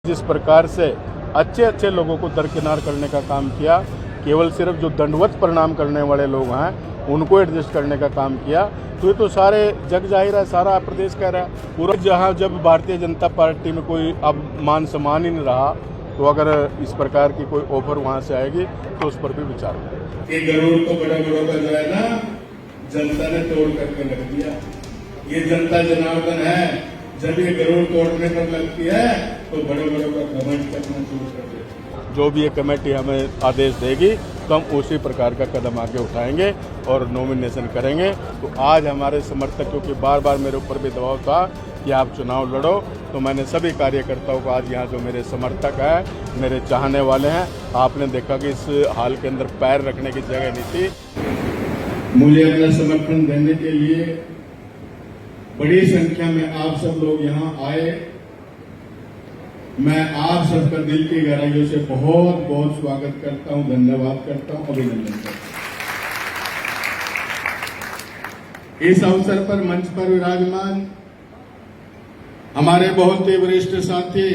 जिस प्रकार से अच्छे अच्छे लोगों को दरकिनार करने का काम किया, केवल सिर्फ जो दंडवत प्रणाम करने वाले लोग हैं उनको एडजस्ट करने का काम किया, तो ये तो सारे जग जाहिर है, सारा प्रदेश कह रहा है पूरा। जहां जब भारतीय जनता पार्टी में कोई अब मान सम्मान ही नहीं रहा, तो अगर इस प्रकार की कोई ऑफर वहां से आएगी तो उस पर भी विचार होगा। ये गरुड़ को बड़ा बड़ों का जो है ना, जनता ने तोड़ करके रख दिया। ये जनता जनार्दन है, जब ये गरुड़ तोड़ने पर लगती है तो बड़े बड़ों का कमेंट करना शुरू कर देते। जो भी ये कमेटी हमें आदेश देगी तो हम उसी प्रकार का कदम आगे उठाएंगे और नॉमिनेशन करेंगे। तो आज हमारे समर्थक, क्योंकि बार बार मेरे ऊपर भी दबाव था कि आप चुनाव लड़ो, तो मैंने सभी कार्यकर्ताओं को, आज यहाँ जो मेरे समर्थक हैं, मेरे चाहने वाले हैं, आपने देखा कि इस हाल के अंदर पैर रखने की जगह नहीं थी। मुझे अपना समर्थन देने के लिए बड़ी संख्या में आप सब लोग यहाँ आए। मैं आप सबका दिल की गहराइयों से बहुत बहुत स्वागत करता हूं, धन्यवाद करता हूं, अभिनंदन करता हूं। इस अवसर पर मंच पर विराजमान हमारे बहुत ही वरिष्ठ साथी,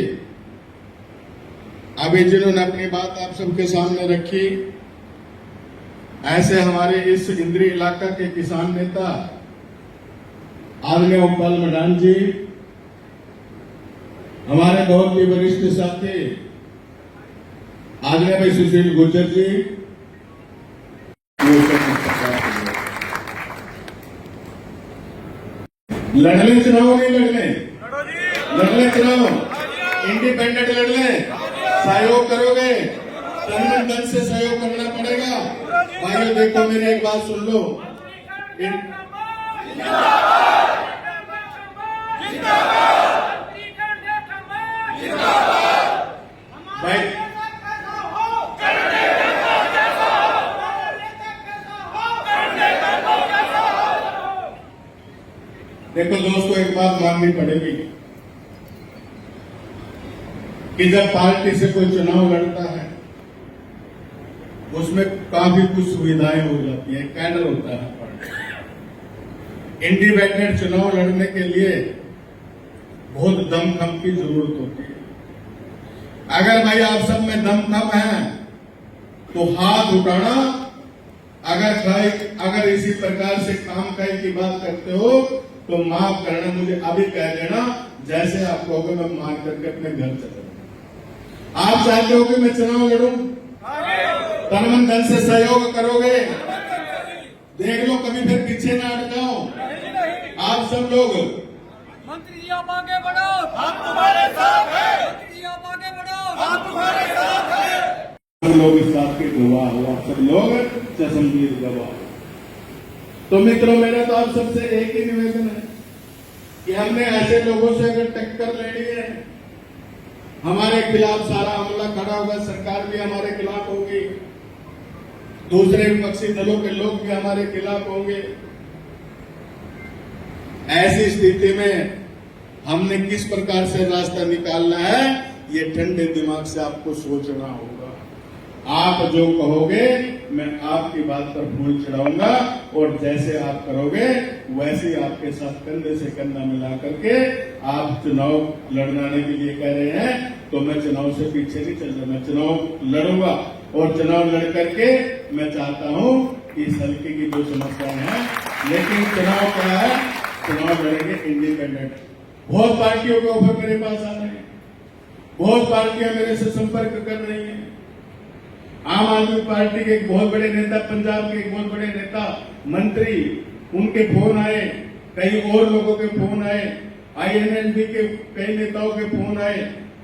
अभी जिन्होंने अपनी बात आप सबके सामने रखी, ऐसे हमारे इस इंद्री इलाका के किसान नेता आदरणीय ओमपाल मडान जी, हमारे बहुत ही वरिष्ठ साथी आदरणीय भाई सुशील गुर्जर जी, लड़ने चुनाव नहीं लड़ने चुनाव इंडिपेंडेंट लड़ने, सहयोग करोगे, तन मन धन से सहयोग करना पड़ेगा। भाइयों देखो, मेरी एक बात सुन लो, भाई देखो दोस्तों, एक बात माननी पड़ेगी कि जब पार्टी से कोई चुनाव लड़ता है उसमें काफी कुछ सुविधाएं हो जाती है, कैडर होता है। इंडिपेंडेंट चुनाव लड़ने के लिए बहुत दमखम की जरूरत होती है। अगर भाई आप सब में दमखम है तो हाथ उठाना, अगर इसी प्रकार से काम काज की बात करते हो तो माफ करना, मुझे अभी कह देना, जैसे आप कहोगे मैं मार करके अपने घर चला। आप चाहते हो कि मैं चुनाव लड़ूं, तन मन धन से सहयोग करोगे, देख लो कभी फिर पीछे ना हट जाओ। आप सब लोग मंत्री जी आप आगे बढ़ो, हम तुम्हारे साथ हैं। मंत्री जी आप आगे बढ़ो, हम तुम्हारे साथ हैं। सब लोग इस बात के गवाह हो, आप सब लोग चश्मदीद गवाह। तो मित्रों, मेरा तो आप सबसे एक ही निवेदन है कि हमने ऐसे लोगों से अगर टक्कर लेनी है, हमारे खिलाफ सारा हमला खड़ा होगा, सरकार भी हमारे खिलाफ होगी, दूसरे विपक्षी दलों के लोग भी हमारे खिलाफ होंगे। ऐसी स्थिति में हमने किस प्रकार से रास्ता निकालना है, ये ठंडे दिमाग से आपको सोचना होगा। आप जो कहोगे मैं आपकी बात पर फूल चढ़ाऊंगा, और जैसे आप करोगे वैसे ही आपके साथ कंधे से कंधा मिला करके आप चुनाव लड़ने के लिए कह रहे हैं, तो मैं चुनाव से पीछे नहीं चल रहा, मैं चुनाव लड़ूंगा। और चुनाव लड़ करके मैं चाहता हूं कि इस हल्के की जो समस्याएं हैं, लेकिन चुनाव क्या है, चुनाव लड़ेंगे इंडिपेंडेंट। बहुत पार्टियों के ऑफर मेरे पास आ रहे हैं, बहुत पार्टियां मेरे से संपर्क कर रही हैं। आम आदमी पार्टी के एक बहुत बड़े नेता, पंजाब के एक बहुत बड़े नेता, मंत्री, उनके फोन आए, कई और लोगों के फोन आए, INLD के कई नेताओं के फोन आए,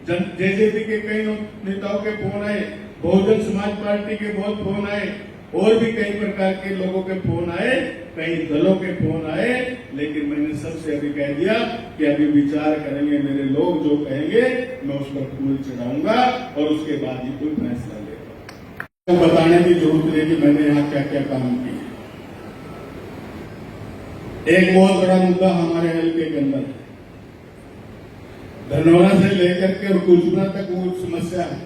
जेजेपी के कई नेताओं के फोन आए, बहुजन समाज पार्टी के बहुत फोन आए, और भी कई प्रकार के लोगों के फोन आए, कई दलों के फोन आए। लेकिन मैंने सबसे अभी कह दिया कि अभी विचार करेंगे, मेरे लोग जो कहेंगे मैं उस पर फूल चढ़ाऊंगा और उसके बाद ही कोई फैसला लेगा। तो बताने की जरूरत नहीं कि मैंने यहाँ क्या क्या काम किया। एक बहुत बड़ा मुद्दा हमारे हल्के के अंदर है, धनौरा से लेकर के और कुलपुरा तक वो समस्या है।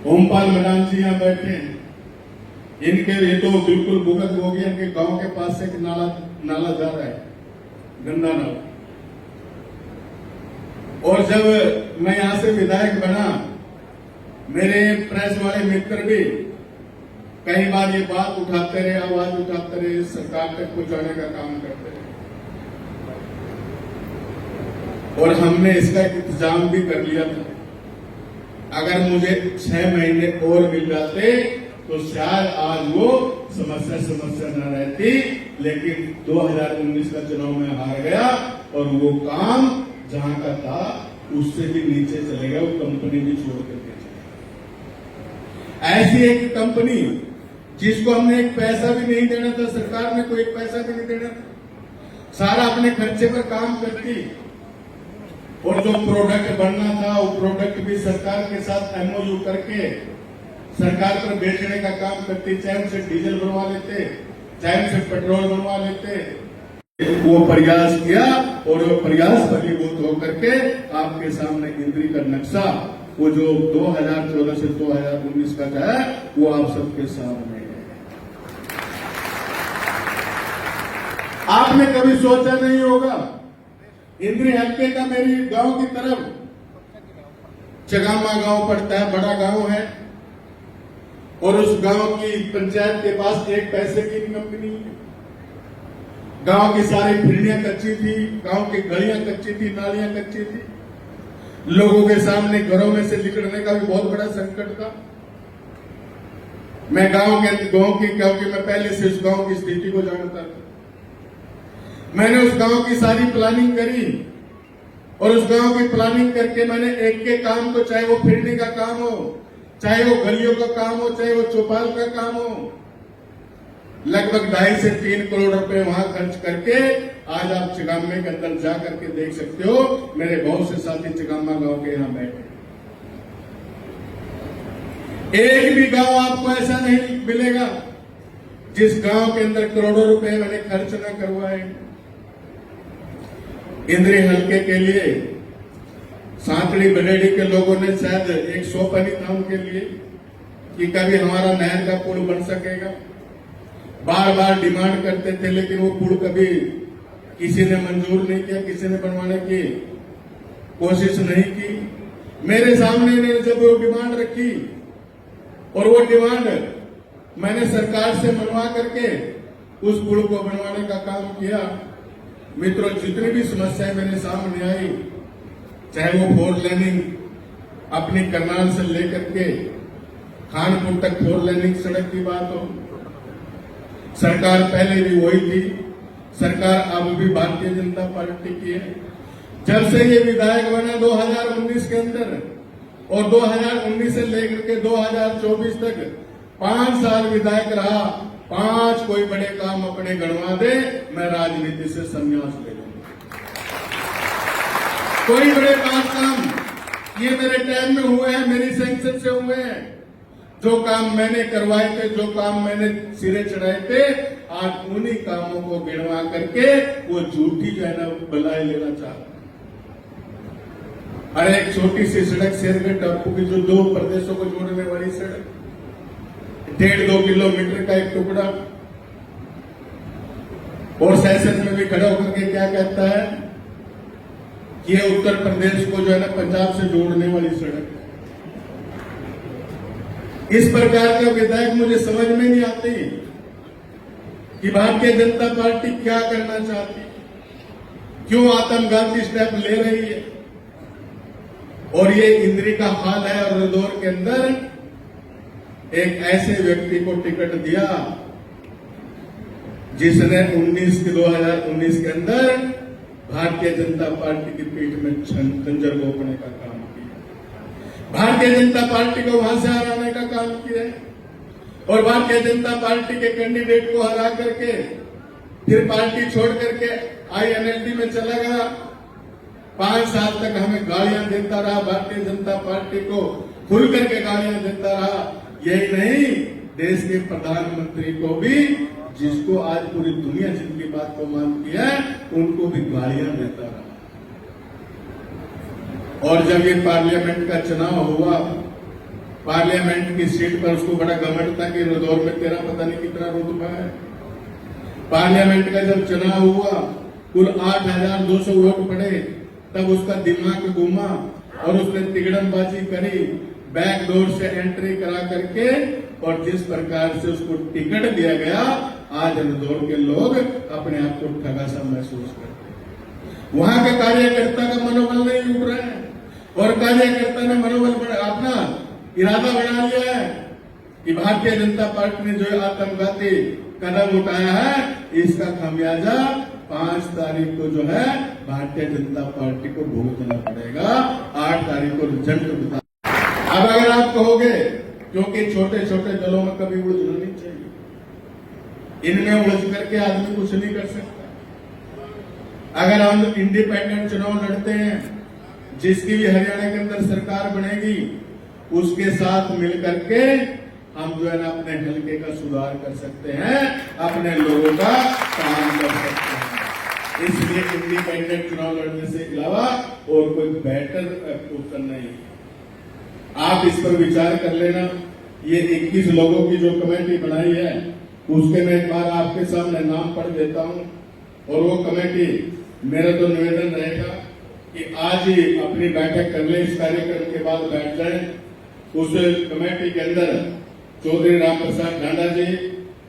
ओमपाल मडान जी यहाँ बैठे हैं, इनके ये तो बिल्कुल भुगत हो गया। इनके गांव के पास से एक नाला जा रहा है, गंदा नाला। और जब मैं यहां से विधायक बना, मेरे प्रेस वाले मित्र भी कई बार ये बात उठाते रहे, आवाज उठाते रहे, सरकार तक पहुंचाने का काम करते रहे। और हमने इसका इंतजाम भी कर लिया था। अगर मुझे 6 महीने और मिल जाते तो शायद आज वो समस्या न रहती, लेकिन 2019 का चुनाव में हार गया और वो काम जहां का था उससे भी नीचे चले गया, वो कंपनी भी छोड़ करके चले। ऐसी एक कंपनी जिसको हमने एक पैसा भी नहीं देना था, सरकार ने कोई एक पैसा भी नहीं देना था, सारा अपने खर्चे पर काम करती, और जो प्रोडक्ट बनना था वो प्रोडक्ट भी सरकार के साथ एमओयू करके सरकार पर बेचने का काम करती, चाहे उनसे डीजल बनवा लेते, चाहे उनसे पेट्रोल बनवा लेते। वो प्रयास किया और वो प्रयास फलीभूत होकर के आपके सामने इंद्री का नक्शा, वो जो 2014 से 2019 का है, वो आप सबके सामने है। आपने कभी सोचा नहीं होगा, इंद्री हल्के का मेरी गांव की तरफ चगामा गांव पड़ता है, बड़ा गांव है, और उस गांव की पंचायत के पास एक पैसे की इनकम भी नहीं है। गांव की सारी फिरनियां कच्ची थी, गांव की गलियां कच्ची थी, नालियां कच्ची थी, लोगों के सामने घरों में से निकलने का भी बहुत बड़ा संकट था। मैं गांव की, क्योंकि मैं पहले से उस गांव की स्थिति को जानता था, मैंने उस गांव की सारी प्लानिंग करी, और उस गांव की प्लानिंग करके मैंने एक के काम को, चाहे वो फिरनी का काम हो, चाहे वो गलियों का काम हो, चाहे वो चौपाल का काम हो, लगभग 2.5 से 3 करोड़ रुपए वहां खर्च करके आज आप चिगामे के अंदर जा करके देख सकते हो। मेरे बहुत से साथी चिगामा गांव के यहां बैठे, एक भी गांव आपको ऐसा नहीं मिलेगा जिस गांव के अंदर करोड़ों रुपए मैंने खर्च न करवाए। इंद्री हल्के के लिए सांकड़ी बरेड़ी के लोगों ने शायद एक सोपनी था उनके लिए कि कभी हमारा नहर का पुल बन सकेगा, बार बार डिमांड करते थे, लेकिन वो पुल कभी किसी ने मंजूर नहीं किया, किसी ने बनवाने की कोशिश नहीं की। मेरे सामने ने जब वो डिमांड रखी और वो डिमांड मैंने सरकार से मनवा करके उस पुल को बनवाने का काम किया। मित्रों, जितनी भी समस्याएं मेरे सामने आई, चाहे वो 4 लेनिंग अपनी करनाल से लेकर के खानपुर तक 4 लेनिंग सड़क की बात हो, सरकार पहले भी वही थी, सरकार अब भी भारतीय जनता पार्टी की है। जब से ये विधायक बना 2019 के अंदर, और 2019 से लेकर के 2024 तक 5 साल विधायक रहा, 5 कोई बड़े काम अपने गणवा दे, मैं राजनीति से संन्यास ले लूंगा। कोई बड़े 5 काम ये मेरे टाइम में हुए हैं, मेरी सैंक्शन से हुए हैं। जो काम मैंने करवाए थे, जो काम मैंने सिरे चढ़ाए थे, आज उन्हीं कामों को गिनवा करके वो झूठी जो है ना बलाई लेना चाहता है। अरे एक छोटी सी सड़क शेरगढ़ टापू की, जो 2 प्रदेशों को जोड़ने वाली सड़क, 1.5-2 किलोमीटर का एक टुकड़ा, और सेशन में भी खड़ा होकर के क्या कहता है कि ये उत्तर प्रदेश को जो है ना पंजाब से जोड़ने वाली सड़क है। इस प्रकार के विधायक मुझे समझ में नहीं आते कि भारतीय जनता पार्टी क्या करना चाहती, क्यों आत्मघाती स्टेप ले रही है। और ये इंद्री का हाल है, और रदौर के अंदर एक ऐसे व्यक्ति को टिकट दिया जिसने 2019 के अंदर भारतीय जनता पार्टी की पीठ में खंजर घोंपने का काम किया, भारतीय जनता पार्टी को वहां से हराने का काम किया, और भारतीय जनता पार्टी के कैंडिडेट को हरा करके फिर पार्टी छोड़ करके INLD में चला गया। 5 साल तक हमें गालियां देता रहा, भारतीय जनता पार्टी को खुल करके गालियां देता रहा। यही नहीं, देश के प्रधानमंत्री को भी, जिसको आज पूरी दुनिया जिनकी बात को मानती है, उनको भी गालियां देता रहा। और जब ये पार्लियामेंट का चुनाव हुआ, पार्लियामेंट की सीट पर उसको बड़ा घमंड था कि रदौर में तेरा पता नहीं कितना रुतबा है। पार्लियामेंट का जब चुनाव हुआ, कुल 8,200 वोट पड़े, तब उसका दिमाग घूमा और उसने तिगड़मबाजी करी, बैक डोर से एंट्री करा करके, और जिस प्रकार से उसको टिकट दिया गया, आज इंदौर के लोग अपने आप को ठगा सा महसूस करते हैं। वहां के कार्यकर्ता का मनोबल नहीं उठ रहा है, और कार्यकर्ता ने मनोबल अपना इरादा बना लिया है कि भारतीय जनता पार्टी ने जो आतंकवादी कदम उठाया है, इसका खामियाजा 5 तारीख को जो है भारतीय जनता पार्टी को भुगतना पड़ेगा। 8 तारीख को रिजल्ट बता। अब अगर आप कहोगे, क्योंकि छोटे छोटे दलों में कभी उलझना नहीं चाहिए, इनमें उलझ करके आदमी कुछ नहीं कर सकता। अगर हम इंडिपेंडेंट चुनाव लड़ते हैं, जिसकी भी हरियाणा के अंदर सरकार बनेगी, उसके साथ मिलकर के हम जो है ना अपने हल्के का सुधार कर सकते हैं, अपने लोगों का काम कर सकते हैं। इसलिए इंडिपेंडेंट चुनाव लड़ने से अलावा और कोई बेटर ऑप्शन नहीं है। आप इस पर विचार कर लेना। ये 21 लोगों की जो कमेटी बनाई है, उसके मैं एक बार आपके सामने नाम पढ़ देता हूं, और वो कमेटी, मेरा तो निवेदन रहेगा कि आज ही अपनी बैठक कर ले, इस कार्यक्रम के बाद बैठ जाए। उस कमेटी के अंदर चौधरी राम प्रसाद ढांडा जी,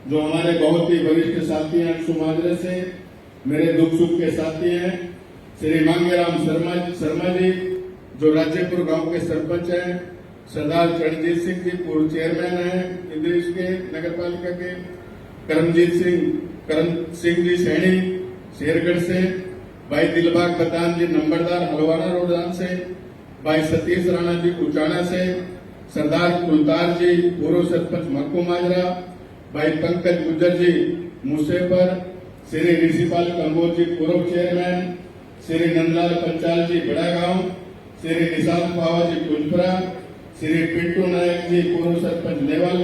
जो हमारे बहुत ही वरिष्ठ साथी हैं अंशु माजरे से, मेरे दुख सुख के साथी हैं, श्री मांगेराम शर्मा जी, जो राज्यपुर गांव के सरपंच हैं, सरदार चरणजीत सिंह जी, पूर्व चेयरमैन हैं इंद्रिश के नगर पालिका के, करम सिंह जी सैनी शेरगढ़ से, भाई दिलबाग बतान जी नंबरदार हलवाना रोडान से, भाई सतीश राणा जी उचाना से, सरदार कुलतार जी पूर्व सरपंच मक्कू माजरा, भाई पंकज गुज्जर जी मुसेफर, श्री ऋषिपाल कंबोज जी पूर्व चेयरमैन, श्री नंदलाल पंचाल जी बड़ा गांव, श्री निशांत पावा जी कुंजपुरा, श्री पिंटू नायक जी पूर्व सरपंच नेवल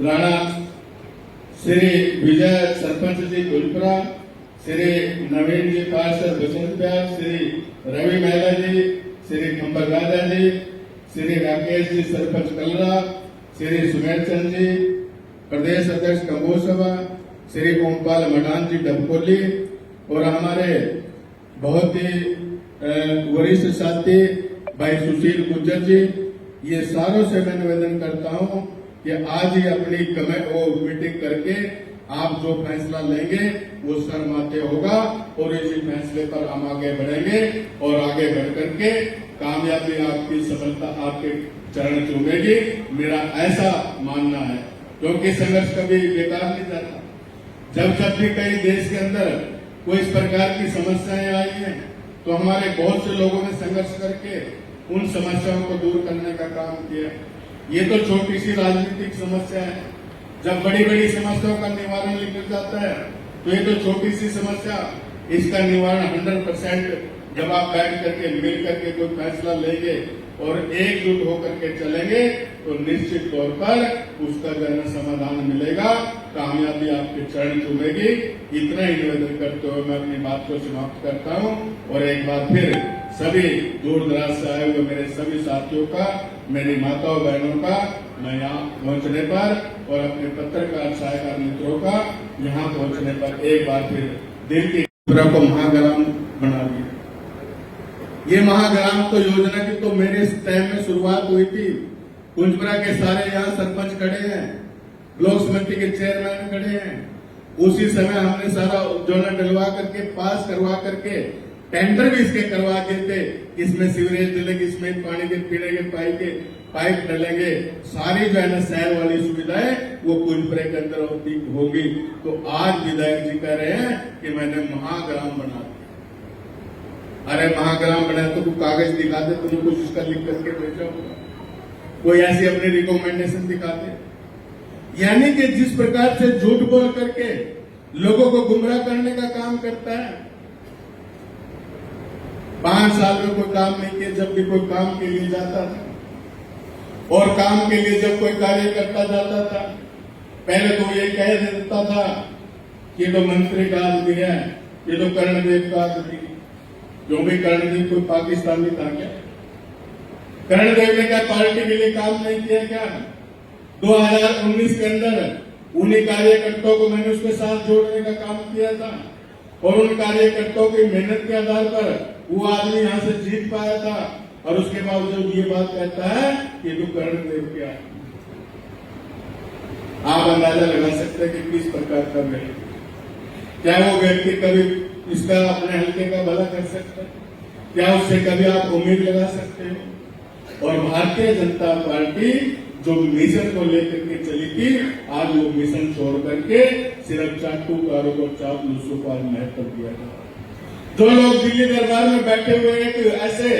राणा, श्री विजय सरपंच जी कुंजपुरा, श्री नवीन जी पार्षद बसंत प्यार, श्री रवि महिला जी, श्री खंबर राजा जी, श्री राकेश जी सरपंच कलरा, श्री सुमेर चंद जी प्रदेश अध्यक्ष कंबोज सभा, श्री ओमपाल मडान जी डबकोली, और हमारे बहुत ही वरिष्ठ साथी भाई सुशील गुज्जर जी। ये सारों से मैं निवेदन करता हूं कि आज ही अपनी मीटिंग करके आप जो फैसला लेंगे वो सर्वमान्य होगा, और इसी फैसले पर हम आगे बढ़ेंगे, और आगे बढ़ करके कामयाबी आपकी, सफलता आपके चरण चूमेगी। मेरा ऐसा मानना है, क्योंकि संघर्ष कभी बेकार नहीं जाता। जब भी कई देश के अंदर कोई इस प्रकार की समस्याएं आई हैं, तो हमारे बहुत से लोगों ने संघर्ष करके उन समस्याओं को दूर करने का काम किया। ये तो छोटी सी राजनीतिक समस्या है। जब बड़ी बड़ी समस्याओं का निवारण निकल जाता है, तो ये तो छोटी सी समस्या, इसका निवारण 100% जब आप बैठ करके मिल करके कोई फैसला लेंगे और एकजुट होकर के चलेंगे, तो निश्चित तौर पर उसका जो है समाधान मिलेगा, कामयाबी आपके चरण चूमेगी। इतना ही निवेदन करते हुए मैं अपनी बात को समाप्त करता हूं, और एक बार फिर सभी दूर दराज से आए हुए मेरे सभी साथियों का, मेरी माताओं बहनों का, मैं यहाँ पहुंचने पर, और अपने पत्रकार सहायकार मित्रों का यहाँ पहुंचने पर एक बार फिर दिल की को महाग्राम बना दिया। ये महाग्राम तो योजना की तो मेरे टाइम में शुरुआत हुई थी। कुंजपुरा के सारे यहाँ सरपंच खड़े हैं, ब्लॉक समिति के चेयरमैन खड़े हैं। उसी समय हमने सारा जो है डलवा करके, पास करवा करके, टेंडर भी इसके करवा दिए थे। इसमें सीवरेज डलेगी, इसमें पानी के पीने के पाइप डलेंगे, सारी जो है ना शहर वाली सुविधाएं वो कुंजपुरे के अंदर होगी। तो आज विधायक जी कह रहे हैं कि मैंने महाग्राम बना दिया। अरे महाग्राम बनाया तो कागज दिखा दे, तुम्हें कुछ उसका लिख करके भेजा होगा, कोई ऐसी अपनी रिकमेंडेशन दिखा दे। यानी कि जिस प्रकार से झूठ बोल करके लोगों को गुमराह करने का काम करता है। 5 साल में कोई काम नहीं किया, जब भी कोई काम के लिए जाता था, और काम के लिए जब कोई कार्य करता जाता था, पहले तो ये कह देता था कि ये तो मंत्री का आदमी है, ये तो कर्णदेव का आदमी। जो भी कर्णदेव कोई पाकिस्तानी था क्या? कर्णदेव ने क्या पार्टी के लिए काम नहीं किया क्या? 2019 के अंदर उन्हीं कार्यकर्ताओं को मैंने उसके साथ जोड़ने का काम किया था, और उन कार्यकर्ताओं की मेहनत के आधार पर वो आदमी यहाँ से जीत पाया था और उसके बावजूद ये बात कहता है कि तू कर्ण देव क्या है। आप अंदाजा लगा सकते हैं कि किस प्रकार का व्यक्ति, क्या वो व्यक्ति कभी इसका अपने हल्के का भला कर सकता है? क्या उससे कभी आप उम्मीद लगा सकते हो? और भारतीय जनता पार्टी जो मिशन को लेकर के चली थी, आज वो मिशन छोड़ करके सिर्फ चाटुकारों को चापलूसों को आज महत्व दिया था। जो लोग दिल्ली दरबार में बैठे हुए एक ऐसे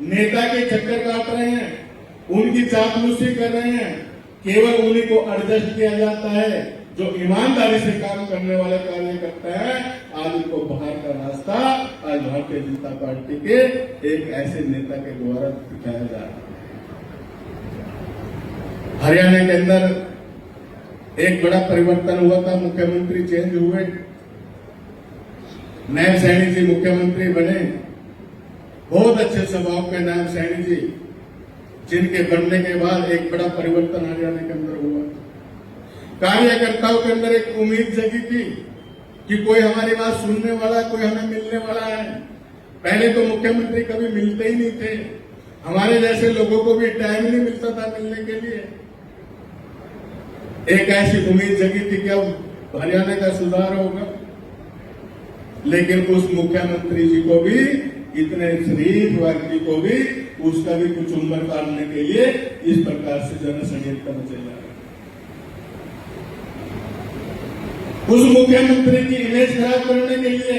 नेता के चक्कर काट रहे हैं, उनकी चापलूसी कर रहे हैं, केवल उन्हीं को एडजस्ट किया जाता है। जो ईमानदारी से काम करने वाले कार्यकर्ता हैं, आज उनको बाहर का रास्ता आज भारतीय जनता पार्टी के एक ऐसे नेता के द्वारा दिखाया जा रहा है। हरियाणा के अंदर एक बड़ा परिवर्तन हुआ था, मुख्यमंत्री चेंज हुए, नायब सैनी जी मुख्यमंत्री बने, बहुत अच्छे स्वभाव के नायब सैनी जी, जिनके बनने के बाद एक बड़ा परिवर्तन हरियाणा के अंदर हुआ। कार्यकर्ताओं के अंदर एक उम्मीद जगी थी कि कोई हमारी बात सुनने वाला, कोई हमें मिलने वाला है। पहले तो मुख्यमंत्री कभी मिलते ही नहीं थे, हमारे जैसे लोगों को भी टाइम नहीं मिलता था मिलने के लिए। एक ऐसी उम्मीद जगी थी कि अब हरियाणा का सुधार होगा, लेकिन उस मुख्यमंत्री जी को भी, इतने शरीफ व्यक्ति को भी, उसका भी कुछ उम्र काटने के लिए इस प्रकार से जनसंघर्ष करना चाहिए। उस मुख्यमंत्री की इमेज खराब करने के लिए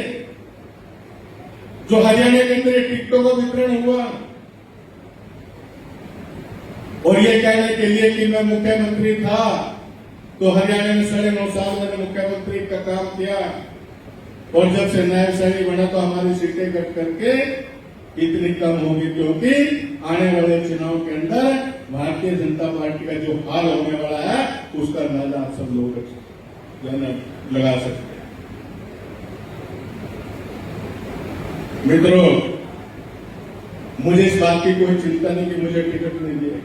जो हरियाणा के अंदर टिकटों का वितरण हुआ और ये कहने के लिए कि मैं मुख्यमंत्री था तो हरियाणा में 9.5 साल मैंने मुख्यमंत्री का काम किया और जब से नायब सैनी बना तो हमारी सीटें घट करके इतनी कम होगी, क्योंकि आने वाले चुनाव के अंदर भारतीय जनता पार्टी का जो हाल होने वाला है उसका अंदाजा आप सब लोग लगा सकते हैं। मित्रों, मुझे इस बात की कोई चिंता नहीं कि मुझे टिकट नहीं दिया।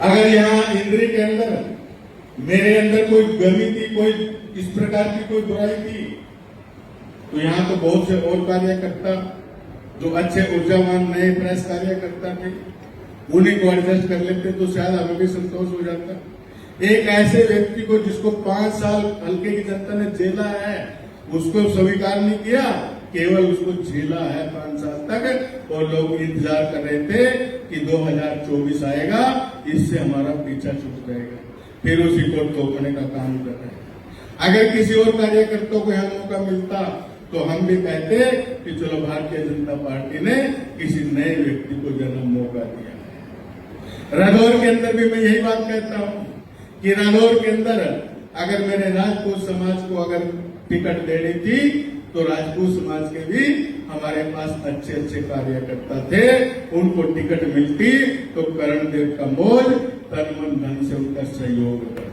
अगर यहाँ इंद्री के अंदर मेरे अंदर कोई गमी थी, कोई इस प्रकार की कोई बुराई थी, तो यहाँ तो बहुत से और कार्यकर्ता जो अच्छे ऊर्जावान नए प्रेस कार्यकर्ता थे, उन्हीं को एडजस्ट कर लेते तो शायद हमें भी संतोष हो जाता। एक ऐसे व्यक्ति को जिसको 5 साल हल्के की जनता ने झेला है, उसको स्वीकार नहीं किया, केवल उसको झेला है 5 साल तक, और लोग इंतजार कर रहे थे कि 2024 आएगा, इससे हमारा पीछा छूट जाएगा, फिर उसी को तोड़ने का काम कर रहे हैं। अगर किसी और कार्यकर्ता को यहां मौका मिलता तो हम भी कहते कि चलो भारतीय जनता पार्टी ने किसी नए व्यक्ति को जन्म मौका दिया। रादौर के अंदर भी मैं यही बात कहता हूं कि रादौर के अंदर अगर मेरे राजपूत समाज को अगर टिकट देनी थी तो राजपूत समाज के भी हमारे पास अच्छे अच्छे कार्यकर्ता थे, उनको टिकट मिलती तो कर्ण देव का मोल तन मन धन से उनका सहयोग था।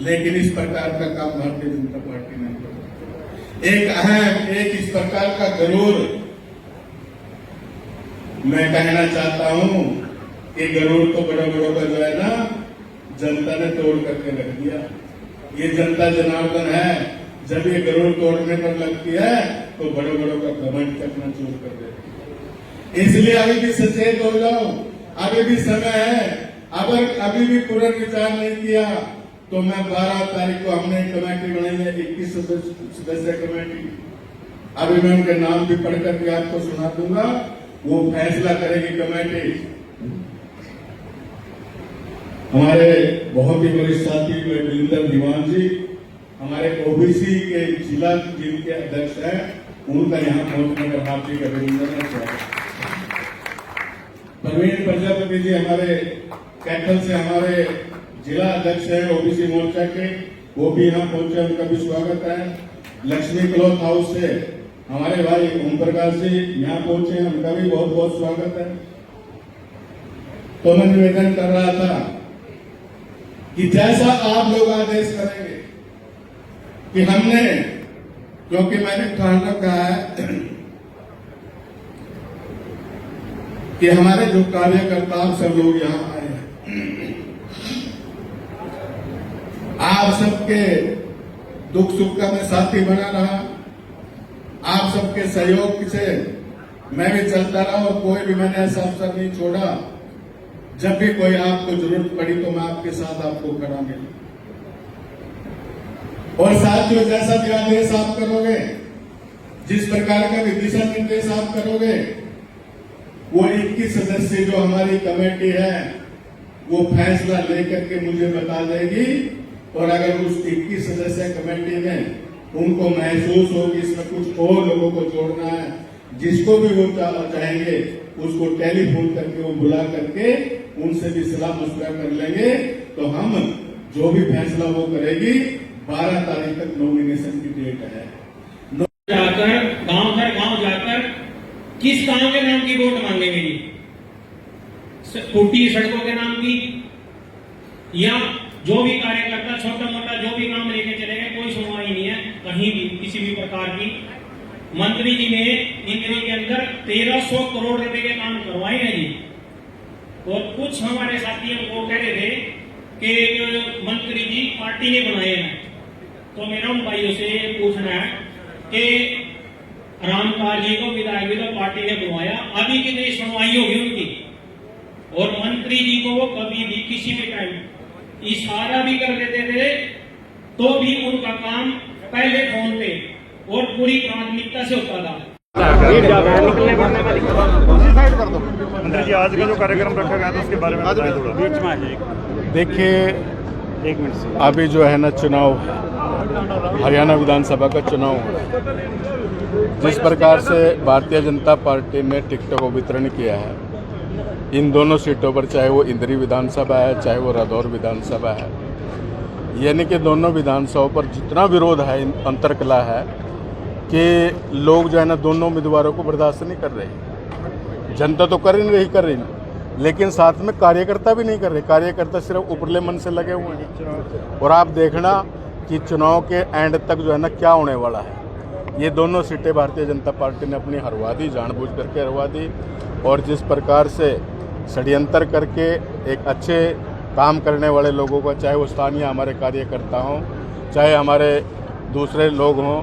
लेकिन इस प्रकार का काम भारतीय जनता पार्टी ने किया। एक अहम, एक इस प्रकार का गरूर मैं कहना चाहता हूं कि गरूर तो बड़े बड़ों का जो है ना, जनता ने तोड़ करके रख दिया। ये जनता जनार्दन है, जब ये गरूर तोड़ने पर लगती है तो बड़े बड़ों का घमंड करना चूर कर देती है। इसलिए अभी भी सचेत हो जाओ, अभी भी समय है। अगर अभी भी पुनर्विचार नहीं किया तो मैं 12 तारीख को हमने एक कमेटी बनाई है, 21 सदस्य कमेटी। अभी मैं उनके नाम भी पढ़ करके आपको सुना दूंगा, वो फैसला करेगी कमेटी। हमारे बहुत ही वरिष्ठ साथी बलिंदर दीवान जी, हमारे ओबीसी के जिला जिनके अध्यक्ष हैं, उनका यहाँ पहुंचने का हार्दिक अभिनंदन है। प्रवीण प्रजापति जी हमारे कैथल से हमारे जिला अध्यक्ष है ओबीसी मोर्चा के, वो भी यहाँ पहुंचे, उनका भी स्वागत है। लक्ष्मी क्लॉथ हाउस से हमारे भाई ओम प्रकाश जी यहाँ पहुंचे हैं, उनका भी बहुत बहुत स्वागत है। तो मैं निवेदन कर रहा था कि जैसा आप लोग आदेश करेंगे कि हमने, क्योंकि मैंने ठान रखा है कि हमारे जो कार्यकर्ता सब लोग यहाँ आए हैं, आप सबके दुख सुख का मैं साथी बना रहा। आप सबके सहयोग से मैं भी चलता रहा और कोई भी मैंने ऐसा अवसर नहीं छोड़ा। जब भी कोई आपको जरूरत पड़ी तो मैं आपके साथ आपको खड़ा मिला। और साथियों, जैसा भी आदेश आप करोगे, जिस प्रकार का भी दिशा निर्देश आप करोगे, वो 21 सदस्य जो हमारी कमेटी है वो फैसला लेकर के मुझे बता देगी। और अगर उस 21 सदस्य कमेटी में उनको महसूस हो कि इसमें कुछ और लोगों को जोड़ना है, जिसको भी वो चाहेंगे उसको टेलीफोन करके वो बुला करके उनसे भी सलाह मशवरा कर लेंगे। तो हम जो भी फैसला वो करेगी, 12 तारीख तक नॉमिनेशन की डेट है। जाकर गांव हर गांव जाकर किस गांव के नाम की वोट मांगेंगे जी? टूटी सड़कों के नाम की, या जो भी कार्यकर्ता छोटा मोटा जो भी काम लेके चलेंगे, कोई सुनवाई नहीं है कहीं भी किसी भी प्रकार की। मंत्री जी ने इन दिनों के अंदर 1300 करोड़ रुपए के काम करवाए हैं जी। और कुछ हमारे साथी वो कह रहे थे कि मंत्री जी पार्टी ने बनाए हैं। तो मेरा उन भाइयों से पूछना है कि रामपाल जी को विधायक भी तो पार्टी ने बुलवाया, अभी कितनी सुनवाई होगी उनकी? और मंत्री जी को वो कभी भी किसी भी टाइम इशारा भी कर देते थे तो भी उनका काम पहले फोन पे और पूरी प्राथमिकता से होता था। मंत्री जी, आज का जो कार्यक्रम रखा गया था उसके बारे में बताएं थोड़ा। बीच में देखिए, 1 मिनट से अभी जो है ना चुनाव, हरियाणा विधानसभा का चुनाव हो रहा है। जिस प्रकार से भारतीय जनता पार्टी ने टिकटों को वितरण किया है इन दोनों सीटों पर, चाहे वो इंद्री विधानसभा है चाहे वो रादौर विधानसभा है, यानी कि दोनों विधानसभाओं पर जितना विरोध है, अंतरकला है कि लोग जो है ना दोनों उम्मीदवारों को बर्दाश्त नहीं कर रहे। जनता तो कर रही, लेकिन साथ में कार्यकर्ता भी नहीं कर रहे। कार्यकर्ता सिर्फ उपरले मन से लगे हुए हैं। और आप देखना कि चुनाव के एंड तक जो है ना क्या होने वाला है। ये दोनों सीटें भारतीय जनता पार्टी ने अपनी हरवा दी, जानबूझ करके हरवा दी। और जिस प्रकार से षड्यंत्र करके एक अच्छे काम करने वाले लोगों का, चाहे वो स्थानीय हमारे कार्यकर्ता हों चाहे हमारे दूसरे लोग हों,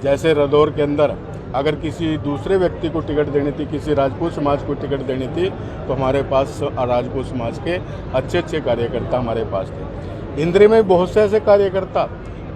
जैसे रादौर के अंदर अगर किसी दूसरे व्यक्ति को टिकट देनी थी, किसी राजपूत समाज को टिकट देनी थी, तो हमारे पास राजपूत समाज के अच्छे अच्छे कार्यकर्ता हमारे पास थे। इंद्री में बहुत से ऐसे कार्यकर्ता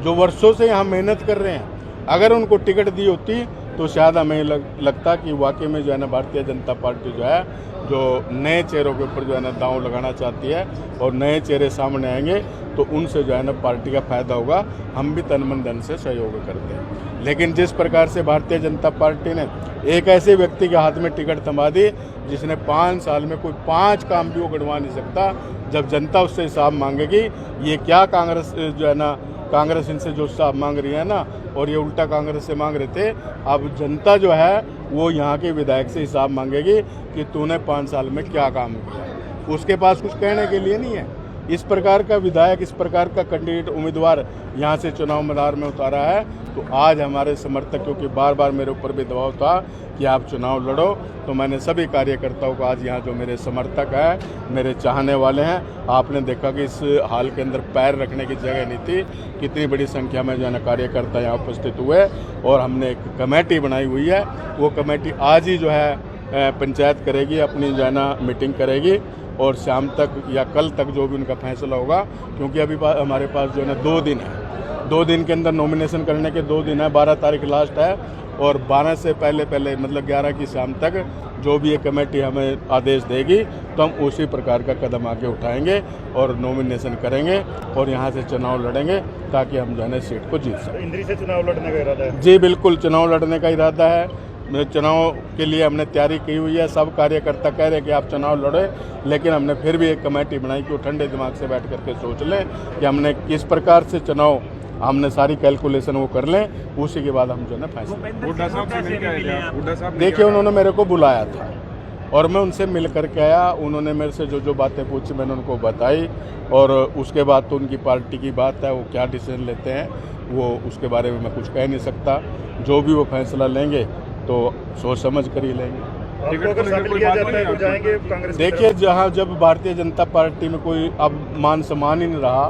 जो वर्षों से यहाँ मेहनत कर रहे हैं, अगर उनको टिकट दी होती तो शायद हमें लगता कि वाकई में जो है ना भारतीय जनता पार्टी जो है, जो नए चेहरों के ऊपर जो है ना दांव लगाना चाहती है और नए चेहरे सामने आएंगे तो उनसे जो है ना पार्टी का फायदा होगा। हम भी तन मन धन से सहयोग करते हैं। लेकिन जिस प्रकार से भारतीय जनता पार्टी ने एक ऐसे व्यक्ति के हाथ में टिकट थमा दी जिसने 5 साल में कोई 5 काम भी वो गढ़वा नहीं सकता, जब जनता उससे हिसाब मांगेगी, ये क्या कांग्रेस जो है ना, कांग्रेस इनसे जो हिसाब मांग रही है ना, और ये उल्टा कांग्रेस से मांग रहे थे, अब जनता जो है वो यहाँ के विधायक से हिसाब मांगेगी कि तूने 5 साल में क्या काम किया। उसके पास कुछ कहने के लिए नहीं है। इस प्रकार का विधायक, इस प्रकार का कैंडिडेट उम्मीदवार यहाँ से चुनाव मैदान में उतारा है। तो आज हमारे समर्थक, क्योंकि बार बार मेरे ऊपर भी दबाव था कि आप चुनाव लड़ो, तो मैंने सभी कार्यकर्ताओं को, आज यहाँ जो मेरे समर्थक हैं, मेरे चाहने वाले हैं, आपने देखा कि इस हाल के अंदर पैर रखने की जगह नहीं थी, कितनी बड़ी संख्या में जो है ना कार्यकर्ता यहाँ उपस्थित हुए। और हमने एक कमेटी बनाई हुई है, वो कमेटी आज ही जो है पंचायत करेगी, अपनी जो है ना मीटिंग करेगी और शाम तक या कल तक जो भी उनका फैसला होगा, क्योंकि अभी हमारे पास जो है ना 2 दिन है, 2 दिन के अंदर नॉमिनेशन करने के 2 दिन है, 12 तारीख लास्ट है। और 12 से पहले मतलब 11 की शाम तक जो भी ये कमेटी हमें आदेश देगी तो हम उसी प्रकार का कदम आगे उठाएंगे और नॉमिनेशन करेंगे और यहाँ से चुनाव लड़ेंगे ताकि हम जो है सीट को जीत सकें। इंद्री से चुनाव लड़ने का इरादा है? जी बिल्कुल, चुनाव लड़ने का इरादा है। चुनाव के लिए हमने तैयारी की हुई है। सब कार्यकर्ता कह रहे हैं कि आप चुनाव लड़े, लेकिन हमने फिर भी एक कमेटी बनाई कि वो ठंडे दिमाग से बैठ करके सोच लें कि हमने किस प्रकार से चुनाव, हमने सारी कैलकुलेशन वो कर लें, उसी के बाद हम जो है ना फैसला। देखिए, उन्होंने मेरे को बुलाया था और मैं उनसे मिल करके आया। उन्होंने मेरे से जो बातें पूछी मैंने उनको बताई और उसके बाद तो उनकी पार्टी की बात है, वो क्या डिसीजन लेते हैं वो उसके बारे में मैं कुछ कह नहीं सकता। जो भी वो फैसला लेंगे तो सोच समझ कर ही लेंगे। अगर शामिल किया जाता है तो जाएंगे कांग्रेस? देखिए, जब भारतीय जनता पार्टी में कोई अब मान सम्मान ही नहीं रहा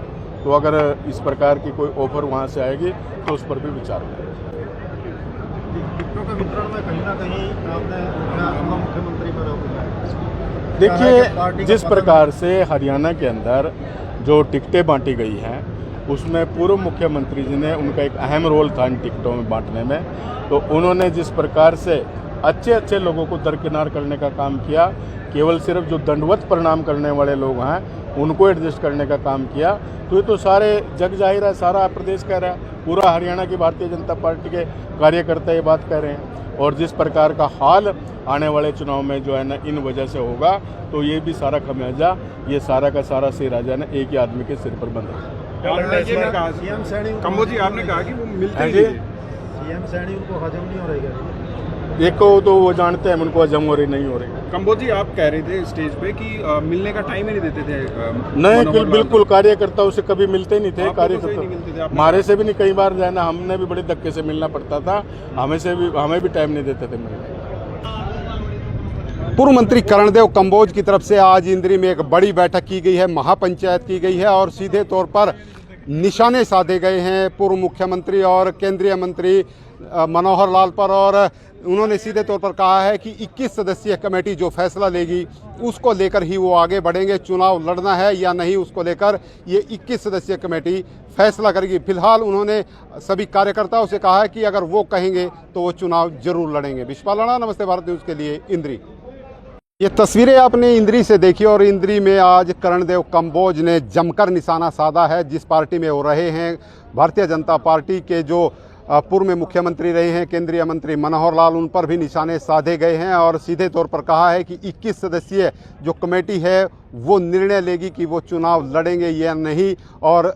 तो अगर इस प्रकार की कोई ऑफर वहाँ से आएगी तो उस पर भी विचार करेंगे। टिकटों के वितरण में कहीं ना कहीं आपने मुख्यमंत्री पर देखिए, जिस प्रकार से हरियाणा के अंदर जो टिकटें बांटी गई हैं उसमें पूर्व मुख्यमंत्री जी ने, उनका एक अहम रोल था इन टिकटों में बांटने में, तो उन्होंने जिस प्रकार से अच्छे लोगों को दरकिनार करने का काम किया, केवल सिर्फ जो दंडवत प्रणाम करने वाले लोग हैं उनको एडजस्ट करने का काम किया, तो ये तो सारे जग जाहिर है, सारा प्रदेश कह रहा है, पूरा हरियाणा की भारतीय जनता पार्टी के कार्यकर्ता ये बात कह रहे हैं। और जिस प्रकार का हाल आने वाले चुनाव में जो है ना इन वजह से होगा, तो ये भी सारा खमियाजा, ये सारा का सारा सिराजा ना एक ही आदमी के सिर पर बंधा। कंबोज जी, आपने कहा कि वो मिलते ही सीएम सैनी उनको हजम नहीं हो रही है। एक को तो वो जानते हैं उनको हजम हो रही नहीं हो रही। कंबोज जी, आप कह रहे थे स्टेज पे कि मिलने का टाइम ही नहीं देते थे। नहीं, बिल्कुल कार्यकर्ताओं से कभी मिलते नहीं थे। कार्यकर्ता हमारे से भी नहीं, कई बार जाना हमने भी बड़े धक्के से मिलना पड़ता था, हमें भी टाइम नहीं देते थे मिलने। पूर्व मंत्री कर्णदेव कंबोज की तरफ से आज इंद्री में एक बड़ी बैठक की गई है, महापंचायत की गई है और सीधे तौर पर निशाने साधे गए हैं पूर्व मुख्यमंत्री और केंद्रीय मंत्री मनोहर लाल पर। और उन्होंने सीधे तौर पर कहा है कि 21 सदस्यीय कमेटी जो फैसला लेगी उसको लेकर ही वो आगे बढ़ेंगे। चुनाव लड़ना है या नहीं, उसको लेकर ये 21 सदस्यीय कमेटी फैसला करेगी। फिलहाल उन्होंने सभी कार्यकर्ताओं से कहा है कि अगर वो कहेंगे तो वो चुनाव जरूर लड़ेंगे। विश्वपाल राणा, नमस्ते भारत न्यूज़ के लिए इंद्री। ये तस्वीरें आपने इंद्री से देखी और इंद्री में आज कर्णदेव कंबोज ने जमकर निशाना साधा है। जिस पार्टी में वो रहे हैं, भारतीय जनता पार्टी के जो पूर्व में मुख्यमंत्री रहे हैं केंद्रीय मंत्री मनोहर लाल, उन पर भी निशाने साधे गए हैं और सीधे तौर पर कहा है कि 21 सदस्यीय जो कमेटी है वो निर्णय लेगी कि वो चुनाव लड़ेंगे या नहीं। और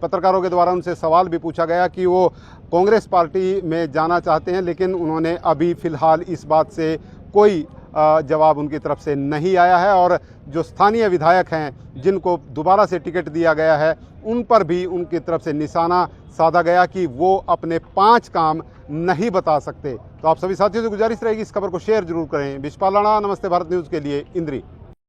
पत्रकारों के द्वारा उनसे सवाल भी पूछा गया कि वो कांग्रेस पार्टी में जाना चाहते हैं, लेकिन उन्होंने अभी फ़िलहाल इस बात से कोई जवाब उनकी तरफ से नहीं आया है। और जो स्थानीय विधायक हैं जिनको दोबारा से टिकट दिया गया है, उन पर भी उनकी तरफ से निशाना साधा गया कि वो अपने 5 काम नहीं बता सकते। तो आप सभी साथियों से गुजारिश रहेगी इस खबर को शेयर जरूर करें। विश्वपाल राणा, नमस्ते भारत न्यूज़ के लिए इंद्री।